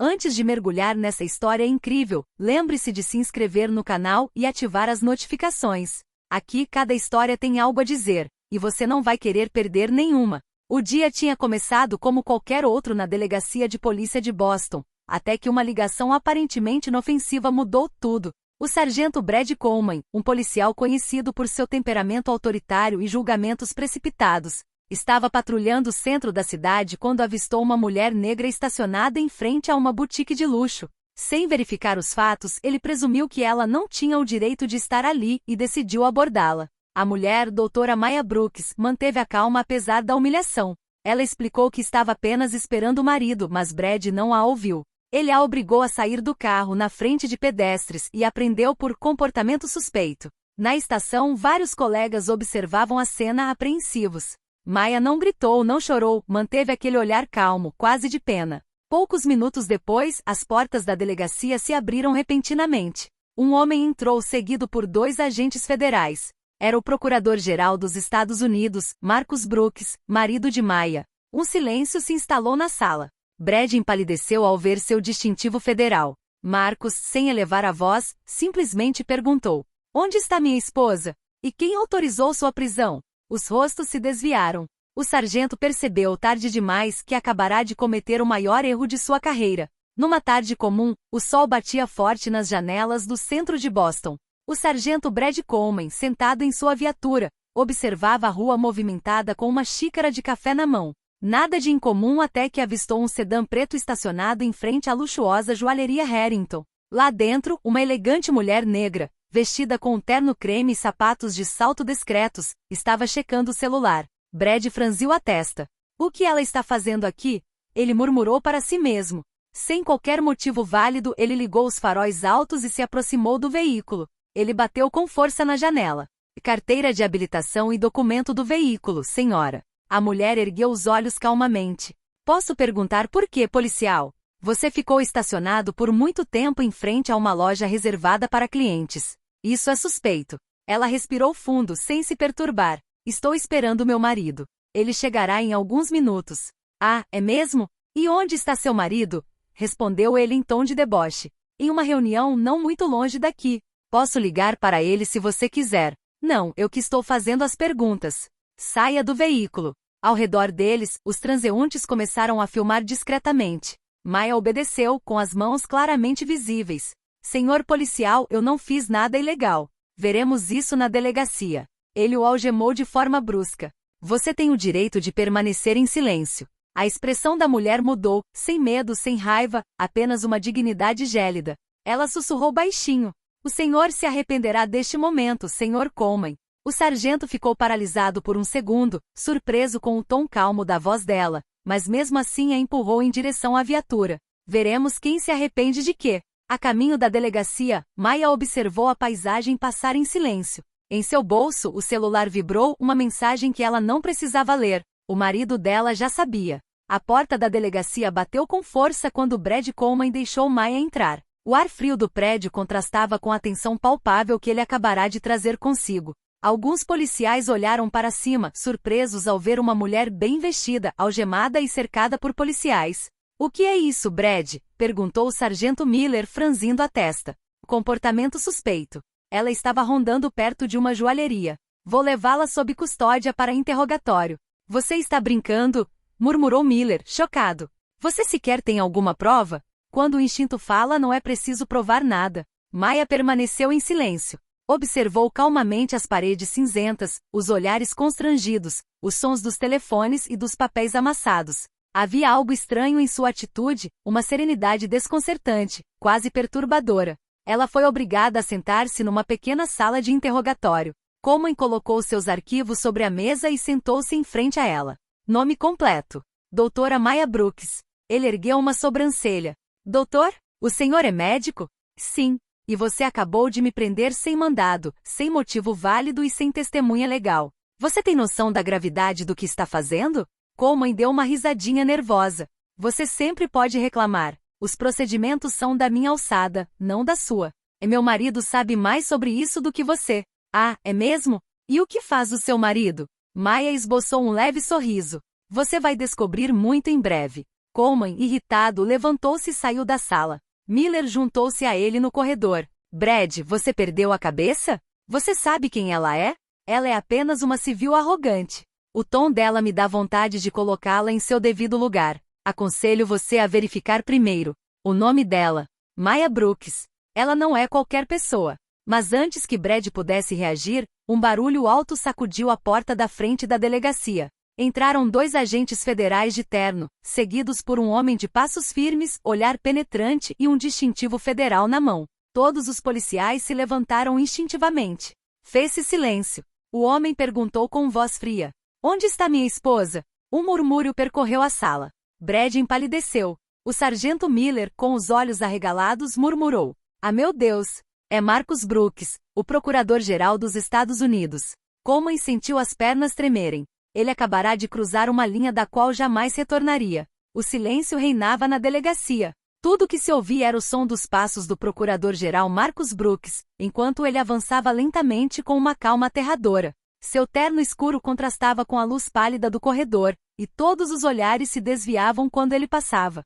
Antes de mergulhar nessa história incrível, lembre-se de se inscrever no canal e ativar as notificações. Aqui cada história tem algo a dizer, e você não vai querer perder nenhuma. O dia tinha começado como qualquer outro na delegacia de polícia de Boston, até que uma ligação aparentemente inofensiva mudou tudo. O sargento Brad Coleman, um policial conhecido por seu temperamento autoritário e julgamentos precipitados, estava patrulhando o centro da cidade quando avistou uma mulher negra estacionada em frente a uma boutique de luxo. Sem verificar os fatos, ele presumiu que ela não tinha o direito de estar ali e decidiu abordá-la. A mulher, doutora Maya Brooks, manteve a calma apesar da humilhação. Ela explicou que estava apenas esperando o marido, mas Brad não a ouviu. Ele a obrigou a sair do carro na frente de pedestres e a prendeu por comportamento suspeito. Na estação, vários colegas observavam a cena apreensivos. Maya não gritou, não chorou, manteve aquele olhar calmo, quase de pena. Poucos minutos depois, as portas da delegacia se abriram repentinamente. Um homem entrou seguido por 2 agentes federais. Era o procurador-geral dos Estados Unidos, Marcus Brooks, marido de Maya. Um silêncio se instalou na sala. Brad empalideceu ao ver seu distintivo federal. Marcus, sem elevar a voz, simplesmente perguntou: "Onde está minha esposa? E quem autorizou sua prisão?" Os rostos se desviaram. O sargento percebeu tarde demais que acabará de cometer o maior erro de sua carreira. Numa tarde comum, o sol batia forte nas janelas do centro de Boston. O sargento Brad Coleman, sentado em sua viatura, observava a rua movimentada com uma xícara de café na mão. Nada de incomum até que avistou um sedã preto estacionado em frente à luxuosa joalheria Harrington. Lá dentro, uma elegante mulher negra, vestida com um terno creme e sapatos de salto discretos, estava checando o celular. Brad franziu a testa. "O que ela está fazendo aqui?" ele murmurou para si mesmo. Sem qualquer motivo válido, ele ligou os faróis altos e se aproximou do veículo. Ele bateu com força na janela. "Carteira de habilitação e documento do veículo, senhora." A mulher ergueu os olhos calmamente. "Posso perguntar por quê, policial? Você ficou estacionado por muito tempo em frente a uma loja reservada para clientes. Isso é suspeito." Ela respirou fundo sem se perturbar. "Estou esperando meu marido. Ele chegará em alguns minutos." "Ah, é mesmo? E onde está seu marido?" respondeu ele em tom de deboche. "Em uma reunião não muito longe daqui. Posso ligar para ele se você quiser." "Não, eu que estou fazendo as perguntas." "Saia do veículo." Ao redor deles, os transeuntes começaram a filmar discretamente. Maya obedeceu, com as mãos claramente visíveis. "Senhor policial, eu não fiz nada ilegal. Veremos isso na delegacia." Ele o algemou de forma brusca. "Você tem o direito de permanecer em silêncio." A expressão da mulher mudou, sem medo, sem raiva, apenas uma dignidade gélida. Ela sussurrou baixinho: "O senhor se arrependerá deste momento, senhor Coleman." O sargento ficou paralisado por um segundo, surpreso com o tom calmo da voz dela, mas mesmo assim a empurrou em direção à viatura. "Veremos quem se arrepende de quê." A caminho da delegacia, Maya observou a paisagem passar em silêncio. Em seu bolso, o celular vibrou, uma mensagem que ela não precisava ler. O marido dela já sabia. A porta da delegacia bateu com força quando Brad Coleman deixou Maya entrar. O ar frio do prédio contrastava com a tensão palpável que ele acabará de trazer consigo. Alguns policiais olharam para cima, surpresos ao ver uma mulher bem vestida, algemada e cercada por policiais. "O que é isso, Brad?" perguntou o sargento Miller, franzindo a testa. "Comportamento suspeito." Ela estava rondando perto de uma joalheria. "Vou levá-la sob custódia para interrogatório." "Você está brincando?" murmurou Miller, chocado. "Você sequer tem alguma prova?" Quando o instinto fala, não é preciso provar nada. Maya permaneceu em silêncio. Observou calmamente as paredes cinzentas, os olhares constrangidos, os sons dos telefones e dos papéis amassados. Havia algo estranho em sua atitude, uma serenidade desconcertante, quase perturbadora. Ela foi obrigada a sentar-se numa pequena sala de interrogatório. Coleman colocou seus arquivos sobre a mesa e sentou-se em frente a ela. Nome completo: Doutora Maya Brooks. Ele ergueu uma sobrancelha. "Doutor? O senhor é médico?" "Sim. E você acabou de me prender sem mandado, sem motivo válido e sem testemunha legal. Você tem noção da gravidade do que está fazendo?" Coleman deu uma risadinha nervosa. "Você sempre pode reclamar. Os procedimentos são da minha alçada, não da sua. E meu marido sabe mais sobre isso do que você." "Ah, é mesmo? E o que faz o seu marido?" Maya esboçou um leve sorriso. "Você vai descobrir muito em breve." Coleman, irritado, levantou-se e saiu da sala. Miller juntou-se a ele no corredor. Brad, você perdeu a cabeça? Você sabe quem ela é? Ela é apenas uma civil arrogante. O tom dela me dá vontade de colocá-la em seu devido lugar. Aconselho você a verificar primeiro. O nome dela. Maya Brooks. Ela não é qualquer pessoa. Mas antes que Brad pudesse reagir, um barulho alto sacudiu a porta da frente da delegacia. Entraram 2 agentes federais de terno, seguidos por um homem de passos firmes, olhar penetrante e um distintivo federal na mão. Todos os policiais se levantaram instintivamente. Fez-se silêncio. O homem perguntou com voz fria. Onde está minha esposa? Um murmúrio percorreu a sala. Brad empalideceu. O sargento Miller, com os olhos arregalados, murmurou. Ah, meu Deus! É Marcus Brooks, o procurador-geral dos Estados Unidos. Coleman sentiu as pernas tremerem. Ele acabará de cruzar uma linha da qual jamais retornaria. O silêncio reinava na delegacia. Tudo que se ouvia era o som dos passos do procurador-geral Marcus Brooks, enquanto ele avançava lentamente com uma calma aterradora. Seu terno escuro contrastava com a luz pálida do corredor, e todos os olhares se desviavam quando ele passava.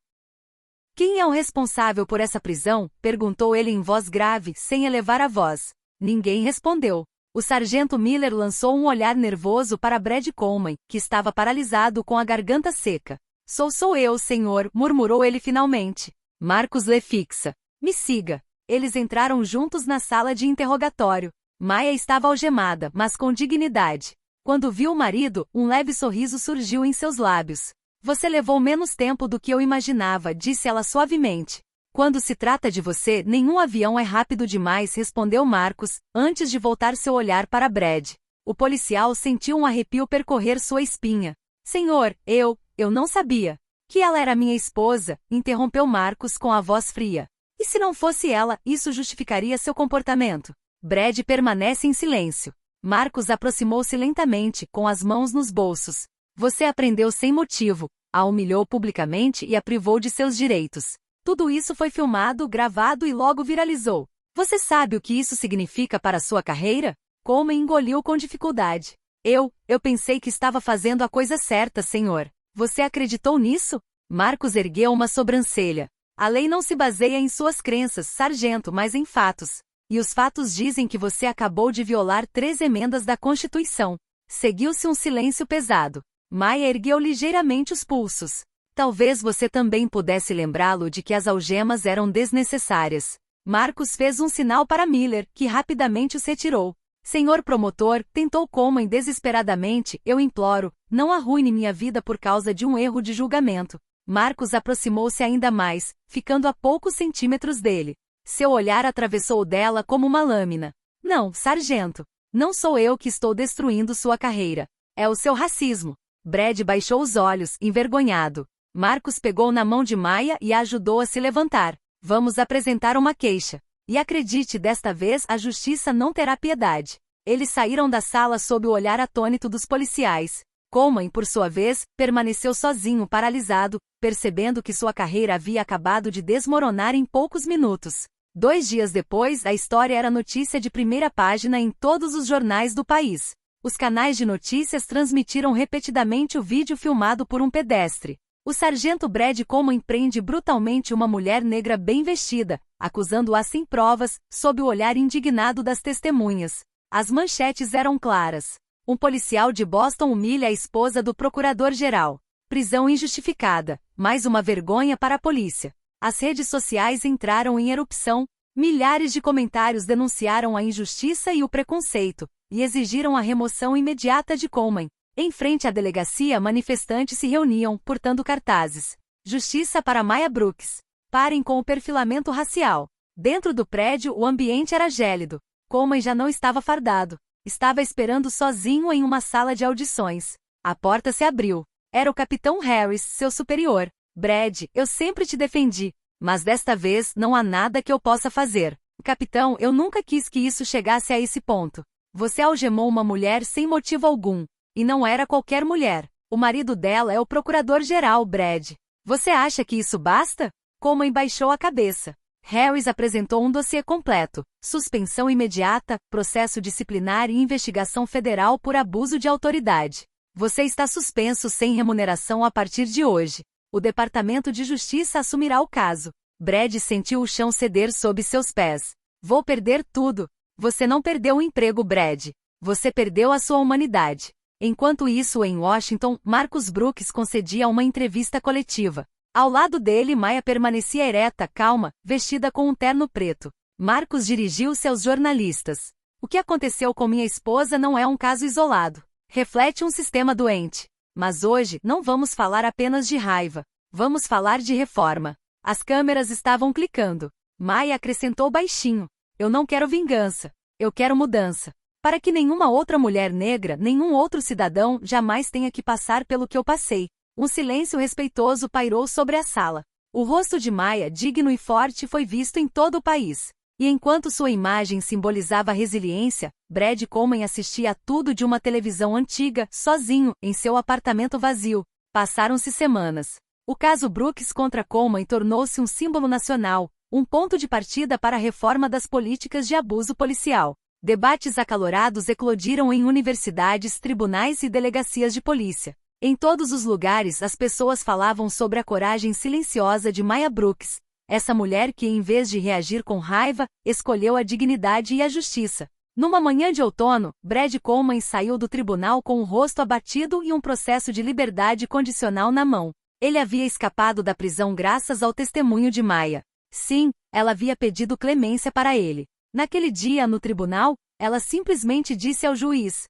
Quem é o responsável por essa prisão? Perguntou ele em voz grave, sem elevar a voz. Ninguém respondeu. O sargento Miller lançou um olhar nervoso para Brad Coleman, que estava paralisado com a garganta seca. Sou eu, senhor, murmurou ele finalmente. Marcus Lefixa. Me siga. Eles entraram juntos na sala de interrogatório. Maya estava algemada, mas com dignidade. Quando viu o marido, um leve sorriso surgiu em seus lábios. Você levou menos tempo do que eu imaginava, disse ela suavemente. Quando se trata de você, nenhum avião é rápido demais, respondeu Marcus, antes de voltar seu olhar para Brad. O policial sentiu um arrepio percorrer sua espinha. Senhor, eu não sabia. Que ela era minha esposa, interrompeu Marcus com a voz fria. E se não fosse ela, isso justificaria seu comportamento? Brad permanece em silêncio. Marcus aproximou-se lentamente, com as mãos nos bolsos. Você a prendeu sem motivo, a humilhou publicamente e a privou de seus direitos. Tudo isso foi filmado, gravado e logo viralizou. Você sabe o que isso significa para sua carreira? Coleman engoliu com dificuldade. Eu pensei que estava fazendo a coisa certa, senhor. Você acreditou nisso? Marcus ergueu uma sobrancelha. A lei não se baseia em suas crenças, sargento, mas em fatos. E os fatos dizem que você acabou de violar 3 emendas da Constituição. Seguiu-se um silêncio pesado. Maya ergueu ligeiramente os pulsos. Talvez você também pudesse lembrá-lo de que as algemas eram desnecessárias. Marcus fez um sinal para Miller, que rapidamente os retirou. Senhor promotor, tentou Coleman desesperadamente, eu imploro, não arruine minha vida por causa de um erro de julgamento. Marcus aproximou-se ainda mais, ficando a poucos centímetros dele. Seu olhar atravessou o dela como uma lâmina. Não, sargento. Não sou eu que estou destruindo sua carreira. É o seu racismo. Brad baixou os olhos, envergonhado. Marcus pegou na mão de Maya e a ajudou a se levantar. Vamos apresentar uma queixa. E acredite, desta vez a justiça não terá piedade. Eles saíram da sala sob o olhar atônito dos policiais. Coleman, por sua vez, permaneceu sozinho, paralisado, percebendo que sua carreira havia acabado de desmoronar em poucos minutos. 2 dias depois, a história era notícia de primeira página em todos os jornais do país. Os canais de notícias transmitiram repetidamente o vídeo filmado por um pedestre. O sargento Brad Coleman prende brutalmente uma mulher negra bem vestida, acusando-a sem provas, sob o olhar indignado das testemunhas. As manchetes eram claras. Um policial de Boston humilha a esposa do procurador-geral. Prisão injustificada. Mais uma vergonha para a polícia. As redes sociais entraram em erupção. Milhares de comentários denunciaram a injustiça e o preconceito, e exigiram a remoção imediata de Coleman. Em frente à delegacia, manifestantes se reuniam, portando cartazes. Justiça para Maya Brooks. Parem com o perfilamento racial. Dentro do prédio, o ambiente era gélido. Coleman já não estava fardado. Estava esperando sozinho em uma sala de audições. A porta se abriu. Era o capitão Harris, seu superior. Brad, eu sempre te defendi. Mas desta vez não há nada que eu possa fazer. Capitão, eu nunca quis que isso chegasse a esse ponto. Você algemou uma mulher sem motivo algum. E não era qualquer mulher. O marido dela é o procurador-geral, Brad. Você acha que isso basta? Coleman baixou a cabeça. Harris apresentou um dossiê completo. Suspensão imediata, processo disciplinar e investigação federal por abuso de autoridade. Você está suspenso sem remuneração a partir de hoje. O Departamento de Justiça assumirá o caso. Brad sentiu o chão ceder sob seus pés. Vou perder tudo. Você não perdeu o emprego, Brad. Você perdeu a sua humanidade. Enquanto isso, em Washington, Marcus Brooks concedia uma entrevista coletiva. Ao lado dele, Maya permanecia ereta, calma, vestida com um terno preto. Marcus dirigiu-se aos jornalistas. O que aconteceu com minha esposa não é um caso isolado. Reflete um sistema doente. Mas hoje, não vamos falar apenas de raiva. Vamos falar de reforma. As câmeras estavam clicando. Maya acrescentou baixinho. Eu não quero vingança. Eu quero mudança. Para que nenhuma outra mulher negra, nenhum outro cidadão, jamais tenha que passar pelo que eu passei. Um silêncio respeitoso pairou sobre a sala. O rosto de Maya, digno e forte, foi visto em todo o país. E enquanto sua imagem simbolizava resiliência, Brad Coleman assistia a tudo de uma televisão antiga, sozinho, em seu apartamento vazio. Passaram-se semanas. O caso Brooks contra Coleman tornou-se um símbolo nacional, um ponto de partida para a reforma das políticas de abuso policial. Debates acalorados eclodiram em universidades, tribunais e delegacias de polícia. Em todos os lugares, as pessoas falavam sobre a coragem silenciosa de Maya Brooks, essa mulher que, em vez de reagir com raiva, escolheu a dignidade e a justiça. Numa manhã de outono, Brad Coleman saiu do tribunal com o rosto abatido e um processo de liberdade condicional na mão. Ele havia escapado da prisão graças ao testemunho de Maya. Sim, ela havia pedido clemência para ele. Naquele dia, no tribunal, ela simplesmente disse ao juiz: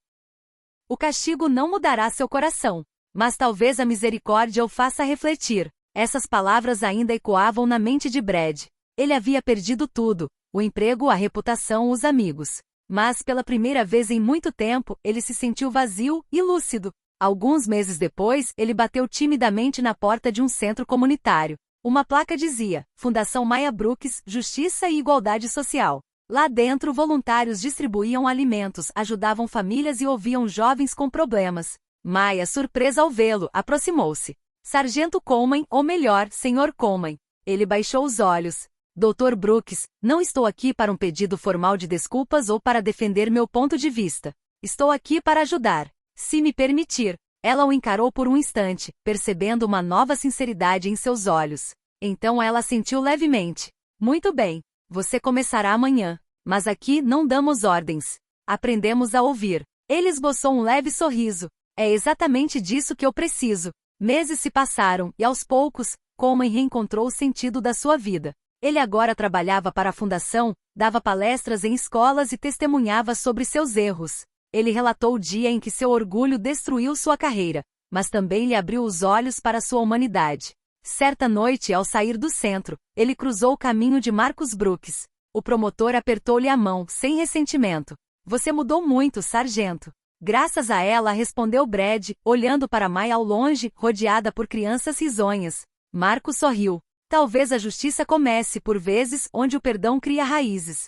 o castigo não mudará seu coração, mas talvez a misericórdia o faça refletir. Essas palavras ainda ecoavam na mente de Brad. Ele havia perdido tudo: o emprego, a reputação, os amigos. Mas, pela primeira vez em muito tempo, ele se sentiu vazio e lúcido. Alguns meses depois, ele bateu timidamente na porta de um centro comunitário. Uma placa dizia: Fundação Maya Brooks, Justiça e Igualdade Social. Lá dentro, voluntários distribuíam alimentos, ajudavam famílias e ouviam jovens com problemas. Maya, surpresa ao vê-lo, aproximou-se. Sargento Coleman, ou melhor, Sr. Coleman. Ele baixou os olhos. Dr. Brooks, não estou aqui para um pedido formal de desculpas ou para defender meu ponto de vista. Estou aqui para ajudar. Se me permitir. Ela o encarou por um instante, percebendo uma nova sinceridade em seus olhos. Então ela assentiu levemente. Muito bem. Você começará amanhã. Mas aqui não damos ordens. Aprendemos a ouvir. Ele esboçou um leve sorriso. É exatamente disso que eu preciso. Meses se passaram, e aos poucos, Coleman reencontrou o sentido da sua vida. Ele agora trabalhava para a fundação, dava palestras em escolas e testemunhava sobre seus erros. Ele relatou o dia em que seu orgulho destruiu sua carreira, mas também lhe abriu os olhos para sua humanidade. Certa noite, ao sair do centro, ele cruzou o caminho de Marcus Brooks. O promotor apertou-lhe a mão, sem ressentimento. Você mudou muito, sargento. Graças a ela, respondeu Brad, olhando para Maya ao longe, rodeada por crianças risonhas. Marcus sorriu. Talvez a justiça comece, por vezes, onde o perdão cria raízes.